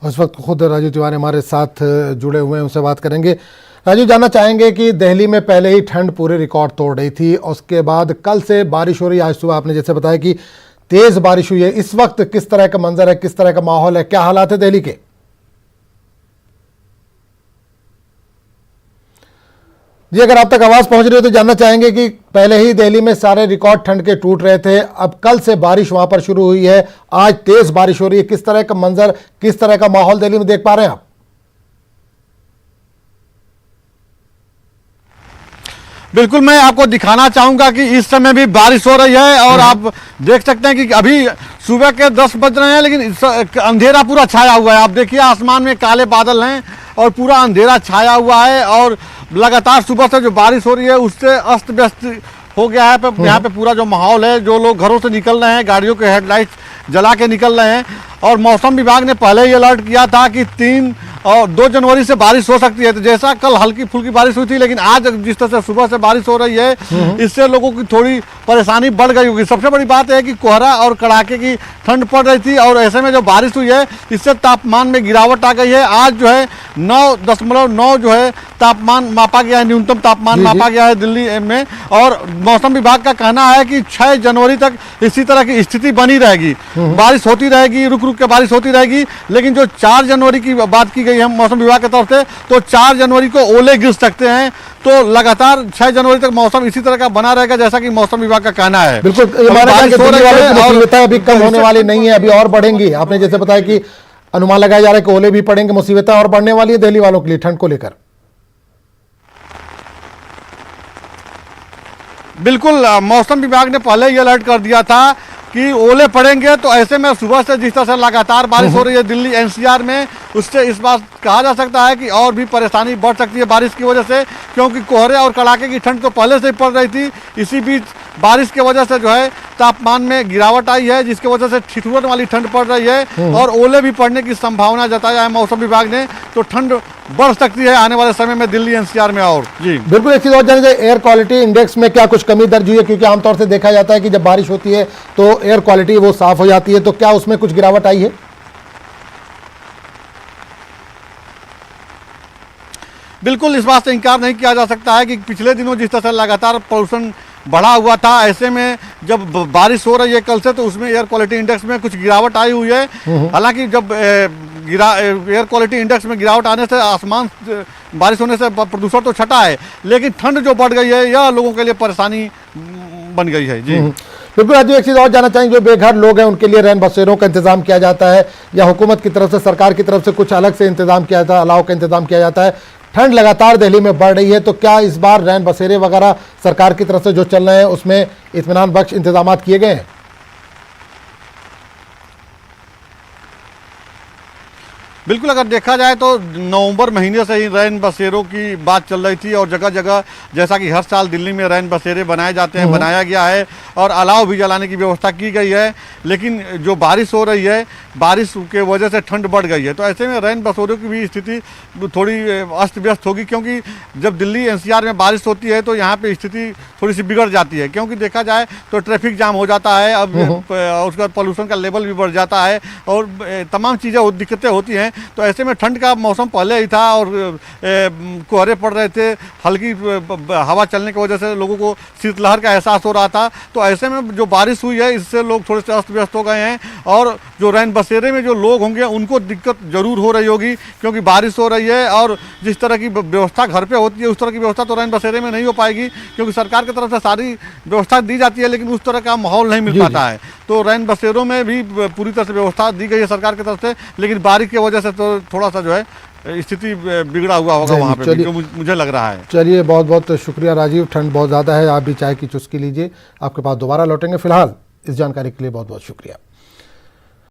उस वक्त खुद राजीव तिवारी हमारे साथ जुड़े हुए हैं, उनसे बात करेंगे। राजीव, जानना चाहेंगे कि दिल्ली में पहले ही ठंड पूरे रिकॉर्ड तोड़ रही थी, उसके बाद कल से बारिश हो रही है। आज सुबह आपने जैसे बताया कि तेज बारिश हुई है। इस वक्त किस तरह का मंजर है, किस तरह का माहौल है, क्या हालात है दिल्ली के? जी, अगर आप तक आवाज पहुंच रही हो तो जानना चाहेंगे कि पहले ही दिल्ली में सारे रिकॉर्ड ठंड के टूट रहे थे, अब कल से बारिश वहां पर शुरू हुई है, आज तेज बारिश हो रही है। किस तरह का मंजर, किस तरह का माहौल दिल्ली में देख पा रहे हैं आप? बिल्कुल, मैं आपको दिखाना चाहूंगा कि इस समय भी बारिश हो रही है और आप देख सकते हैं कि अभी सुबह के 10 बज रहे हैं, लेकिन अंधेरा पूरा छाया हुआ है। आप देखिए आसमान में काले बादल हैं और पूरा अंधेरा छाया हुआ है और लगातार सुबह से जो बारिश हो रही है उससे अस्त व्यस्त हो गया है। यहाँ पे पूरा जो माहौल है, जो लोग घरों से निकल रहे हैं, गाड़ियों के हेडलाइट जला के निकल रहे हैं। और मौसम विभाग ने पहले ही अलर्ट किया था कि 3 और 2 जनवरी से बारिश हो सकती है। तो जैसा कल हल्की फुल्की बारिश हुई थी, लेकिन आज जिस तरह से सुबह से बारिश हो रही है, इससे लोगों की थोड़ी परेशानी बढ़ गई होगी। सबसे बड़ी बात है कि कोहरा और कड़ाके की ठंड पड़ रही थी और ऐसे में जो बारिश हुई है इससे तापमान में गिरावट आ गई है। आज जो है 9.9 जो है तापमान मापा गया है, न्यूनतम तापमान मापा गया है दिल्ली में। और मौसम विभाग का कहना है कि 6 जनवरी तक इसी तरह की स्थिति बनी रहेगी, बारिश होती रहेगी, रुक रुक के बारिश होती रहेगी। लेकिन जो 4 जनवरी की बात की गई है मौसम विभाग की तरफ से, तो 4 जनवरी को ओले गिर सकते हैं। तो लगातार 6 जनवरी तक मौसम इसी तरह का बना रहेगा, जैसा कि मौसम विभाग का कहना है। बिल्कुल, मुसीबतें अभी कम होने वाली नहीं है, अभी और बढ़ेंगी। आपने जैसे बताया कि अनुमान लगाया जा रहा है कि ओले भी पड़ेंगे, मुसीबतें और बढ़ने वाली है दिल्ली वालों के लिए ठंड को लेकर। बिल्कुल, मौसम विभाग ने पहले ही अलर्ट कर दिया था कि ओले पड़ेंगे। तो ऐसे में सुबह से जिस तरह से लगातार बारिश हो रही है दिल्ली एनसीआर में, उससे इस बात कहा जा सकता है कि और भी परेशानी बढ़ सकती है बारिश की वजह से, क्योंकि कोहरे और कड़ाके की ठंड तो पहले से ही पड़ रही थी। इसी बीच बारिश की वजह से जो है तापमान में गिरावट आई है, जिसकी वजह से ठिठुरन वाली ठंड पड़ रही है और ओले भी पड़ने की संभावना जताया है मौसम विभाग ने। तो ठंड बढ़ सकती है आने वाले समय में दिल्ली एनसीआर में। और जी बिल्कुल, एक चीज और जानिए, एयर क्वालिटी इंडेक्स में क्या कुछ कमी दर्ज हुई है? क्योंकि आमतौर से देखा जाता है कि जब बारिश होती है तो एयर क्वालिटी वो साफ हो जाती है, तो क्या उसमें कुछ गिरावट आई है? बिल्कुल, इस बात से इंकार नहीं किया जा सकता है कि पिछले दिनों जिस तरह से लगातार पोल्यूशन बढ़ा हुआ था, ऐसे में जब बारिश हो रही है कल से, तो उसमें एयर क्वालिटी इंडेक्स में कुछ गिरावट आई हुई है। हालांकि जब एयर क्वालिटी इंडेक्स में गिरावट आने से आसमान बारिश होने से प्रदूषण तो छटा है, लेकिन ठंड जो बढ़ गई है यह लोगों के लिए परेशानी बन गई है। जी बिल्कुल राजू, एक चीज़ और जानना चाहेंगे, जो बेघर लोग हैं उनके लिए रैन बसेरों का इंतजाम किया जाता है या हुकूमत की तरफ से, सरकार की तरफ से कुछ अलग से इंतजाम किया जाता है, अलाव का इंतजाम किया जाता है? ठंड लगातार दिल्ली में बढ़ रही है, तो क्या इस बार रैन बसेरे वगैरह सरकार की तरफ से जो चल रहे हैं उसमें इत्मीनान बख्श इंतजाम किए गए हैं? बिल्कुल, अगर देखा जाए तो नवंबर महीने से ही रैन बसेरों की बात चल रही थी और जगह जगह, जैसा कि हर साल दिल्ली में रैन बसेरे बनाए जाते हैं, बनाया गया है और अलाव भी जलाने की व्यवस्था की गई है। लेकिन जो बारिश हो रही है, बारिश के वजह से ठंड बढ़ गई है। तो ऐसे में रैन बसेरों की भी स्थिति थोड़ी अस्त व्यस्त होगी, क्योंकि जब दिल्ली एनसीआर में बारिश होती है तो यहाँ पर स्थिति थोड़ी सी बिगड़ जाती है। क्योंकि देखा जाए तो ट्रैफिक जाम हो जाता है, अब उसके बाद पॉल्यूशन का लेवल भी बढ़ जाता है और तमाम चीज़ें दिक्कतें होती हैं। तो ऐसे में ठंड का मौसम पहले ही था और कोहरे पड़ रहे थे, हल्की हवा चलने की वजह से लोगों को शीतलहर का एहसास हो रहा था। तो ऐसे में जो बारिश हुई है इससे लोग थोड़े से अस्त व्यस्त हो गए हैं और जो रैन बसेरे में जो लोग होंगे उनको दिक्कत जरूर हो रही होगी, क्योंकि बारिश हो रही है और जिस तरह की व्यवस्था घर पे होती है उस तरह की व्यवस्था तो रैन बसेरे में नहीं हो पाएगी, क्योंकि सरकार की तरफ से सारी व्यवस्था दी जाती है, लेकिन उस तरह का माहौल नहीं मिल पाता है। तो रैन बसेरों में भी पूरी तरह से व्यवस्था दी गई है सरकार की तरफ से, लेकिन बारिश की वजह से तो थोड़ा सा जो है स्थिति बिगड़ा हुआ होगा वहाँ पे, जो मुझे लग रहा है। चलिए, बहुत बहुत शुक्रिया राजीव। ठंड बहुत ज़्यादा है, आप भी चाय की चुस्की लीजिए, आपके पास दोबारा लौटेंगे। फिलहाल इस जानकारी के लिए बहुत बहुत शुक्रिया।